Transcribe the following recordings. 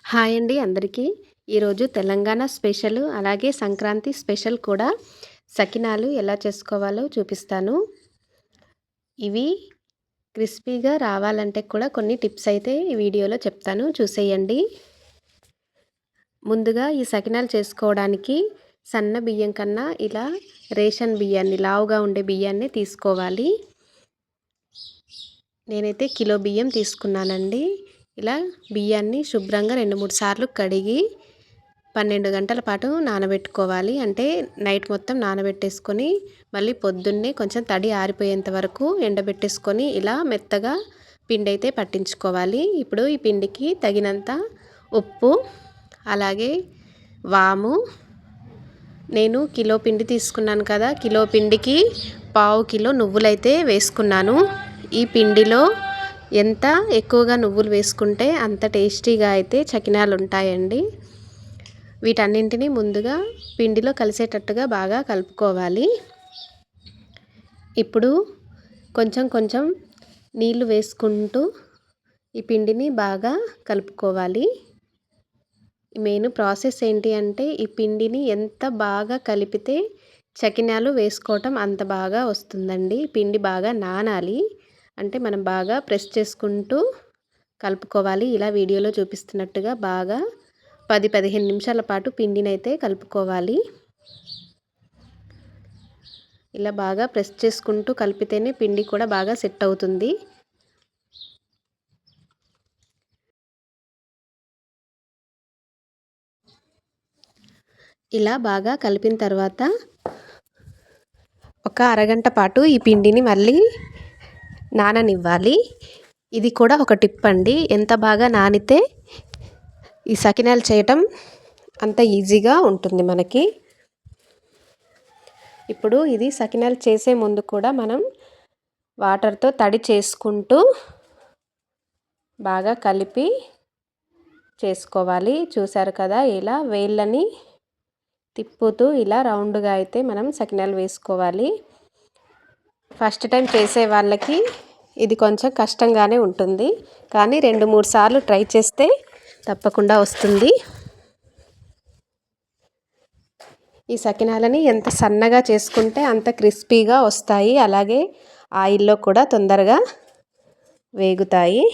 Hi అండి అందరికీ. ఈరోజు తెలంగాణ స్పెషల్ అలాగే సంక్రాంతి స్పెషల్ కూడా సకినాలు ఎలా చేసుకోవాలో చూపిస్తాను. ఇవి క్రిస్పీగా రావాలంటే కూడా కొన్ని టిప్స్ అయితే ఈ వీడియోలో చెప్తాను, చూసేయండి. ముందుగా ఈ సకినాలు చేసుకోవడానికి సన్న బియ్యం కన్నా ఇలా రేషన్ బియ్యాన్ని, లావుగా ఉండే బియ్యాన్ని తీసుకోవాలి. నేనైతే కిలో బియ్యం తీసుకున్నానండి. ఇలా బియ్యాన్ని శుభ్రంగా 2-3 సార్లు కడిగి 12 గంటల పాటు నానబెట్టుకోవాలి. అంటే నైట్ మొత్తం నానబెట్టేసుకొని మళ్ళీ పొద్దున్నే కొంచెం తడి ఆరిపోయేంత వరకు ఎండబెట్టేసుకొని ఇలా మెత్తగా పిండి అయితే పట్టించుకోవాలి. ఇప్పుడు ఈ పిండికి తగినంత ఉప్పు, అలాగే వాము, నేను కిలో పిండి తీసుకున్నాను కదా, కిలో పిండికి 1/2 కిలో నువ్వులైతే వేసుకున్నాను. ఈ పిండిలో ఎంత ఎక్కువగా నువ్వులు వేసుకుంటే అంత టేస్టీగా అయితే చకినాలు ఉంటాయండి. వీటన్నింటినీ ముందుగా పిండిలో కలిసేటట్టుగా బాగా కలుపుకోవాలి. ఇప్పుడు కొంచెం కొంచెం నీళ్లు వేసుకుంటూ ఈ పిండిని బాగా కలుపుకోవాలి. మెయిన్ ప్రాసెస్ ఏంటి అంటే ఈ పిండిని ఎంత బాగా కలిపితే చకినాలు వేసుకోవటం అంత బాగా వస్తుందండి. పిండి బాగా నానాలి, అంటే మనం బాగా ప్రెస్ చేసుకుంటూ కలుపుకోవాలి. ఇలా వీడియోలో చూపిస్తున్నట్టుగా బాగా 10-15 నిమిషాల పాటు పిండిని అయితే కలుపుకోవాలి. ఇలా బాగా ప్రెస్ చేసుకుంటూ కలిపితేనే పిండి కూడా బాగా సెట్ అవుతుంది. ఇలా బాగా కలిపిన తర్వాత ఒక అరగంట పాటు ఈ పిండిని మళ్ళీ నాననివ్వాలి. ఇది కూడా ఒక టిప్ అండి. ఎంత బాగా నానితే ఈ సకినాలు చేయటం అంత ఈజీగా ఉంటుంది మనకి. ఇప్పుడు ఇది సకినాలు చేసే ముందు కూడా మనం వాటర్తో తడి చేసుకుంటూ బాగా కలిపి చేసుకోవాలి. చూసారు కదా, ఇలా వేళ్ళని తిప్పుతూ ఇలా రౌండ్గా అయితే మనం సకినాలు వేసుకోవాలి. ఫస్ట్ టైం చేసే వాళ్ళకి ఇది కొంచెం కష్టంగానే ఉంటుంది, కానీ 2-3 సార్లు ట్రై చేస్తే తప్పకుండా వస్తుంది. ఈ సకినాలని ఎంత సన్నగా చేసుకుంటే అంత క్రిస్పీగా వస్తాయి, అలాగే ఆయిల్లో కూడా తొందరగా వేగుతాయి.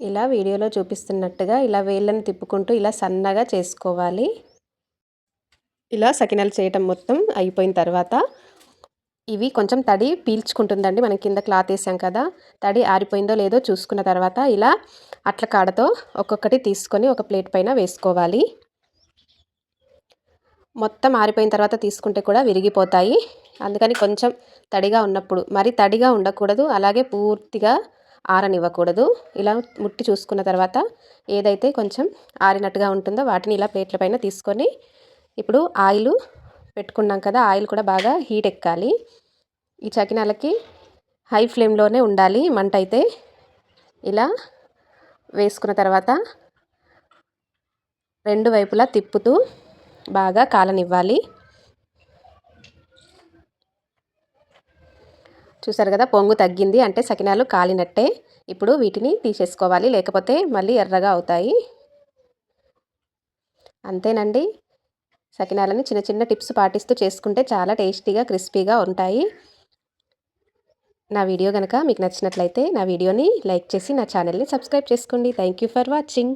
ఇలా వీడియోలో చూపిస్తున్నట్టుగా ఇలా వేళ్ళని తిప్పుకుంటూ ఇలా సన్నగా చేసుకోవాలి. ఇలా సకినాలు చేయటం మొత్తం అయిపోయిన తర్వాత ఇవి కొంచెం తడి పీల్చుకుంటుందండి. మనం కింద క్లాత్ వేసాం కదా, తడి ఆరిపోయిందో లేదో చూసుకున్న తర్వాత ఇలా అట్ల కాడతో ఒక్కొక్కటి తీసుకొని ఒక ప్లేట్ పైన వేసుకోవాలి. మొత్తం ఆరిపోయిన తర్వాత తీసుకుంటే కూడా విరిగిపోతాయి. అందుకని కొంచెం తడిగా ఉన్నప్పుడు, మరి తడిగా ఉండకూడదు, అలాగే పూర్తిగా ఆరనివ్వకూడదు. ఇలా ముట్టి చూసుకున్న తర్వాత ఏదైతే కొంచెం ఆరినట్టుగా ఉంటుందో వాటిని ఇలా ప్లేట్ల పైన తీసుకొని ఇప్పుడు ఆయిల్ పెట్టుకున్నాం కదా, ఆయిల్ కూడా బాగా హీట్ ఎక్కాలి. ఈ చకినాలకి హై ఫ్లేమ్లోనే ఉండాలి మంట అయితే. ఇలా వేసుకున్న తర్వాత 2 వైపులా తిప్పుతూ బాగా కాలనివ్వాలి. చూసారు కదా, పొంగు తగ్గింది అంటే సకినాలు కాలినట్టే. ఇప్పుడు వీటిని తీసేసుకోవాలి, లేకపోతే మళ్ళీ ఎర్రగా అవుతాయి. అంతేనండి, సకినాలని చిన్న చిన్న టిప్స్ పాటిస్తూ చేసుకుంటే చాలా టేస్టీగా క్రిస్పీగా ఉంటాయి. నా వీడియో కనుక మీకు నచ్చినట్లయితే నా వీడియోని లైక్ చేసి నా ఛానల్ని సబ్స్క్రైబ్ చేసుకోండి. Thank you for watching.